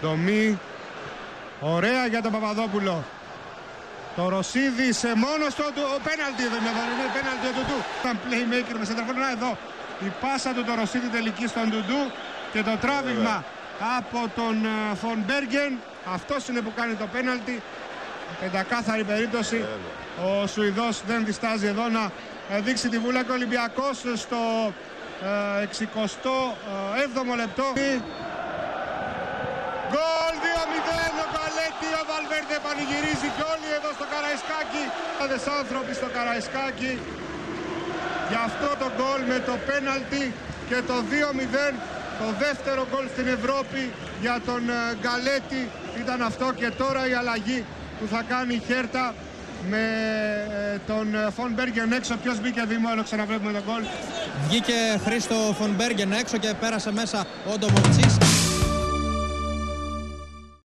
Ντομή. Ωραία για τον Παπαδόπουλο. Το Ρωσίδη σε μόνος του. Πέναλτι δεν είναι πέναλτι του Ντουντού. Ήταν playmaker με σεντερφόρ. Εδώ η πάσα του το Ρωσίδη τελική στον Ντουντού. Και το τράβηγμα από τον Φον Μπέργεν. Αυτός είναι που κάνει το πέναλτι. Πεντακάθαρη περίπτωση. Ο Σουηδός δεν διστάζει εδώ να δείξει τη βούλα και ο Ολυμπιακός στο 67ο λεπτό. Γκολ 2-0, ο Γκαλέτη, ο Βαλβέρντε πανηγυρίζει και όλοι εδώ στο Καραϊσκάκι.Άδες άνθρωποι στο Καραϊσκάκι για αυτό το γκολ με το πέναλτι και το 2-0. Το δεύτερο γκολ στην Ευρώπη για τον Γκαλέτη ήταν αυτό και τώρα η αλλαγή που θα κάνει η Χέρτα με τον Φον Μπέργεν έξω. Ποιος μπήκε Δήμο, ξαναβλέπουμε τον γκολ. Βγήκε Χρήστο Φον Μπέργεν έξω και πέρασε μέσα ο Ντομοβτσής.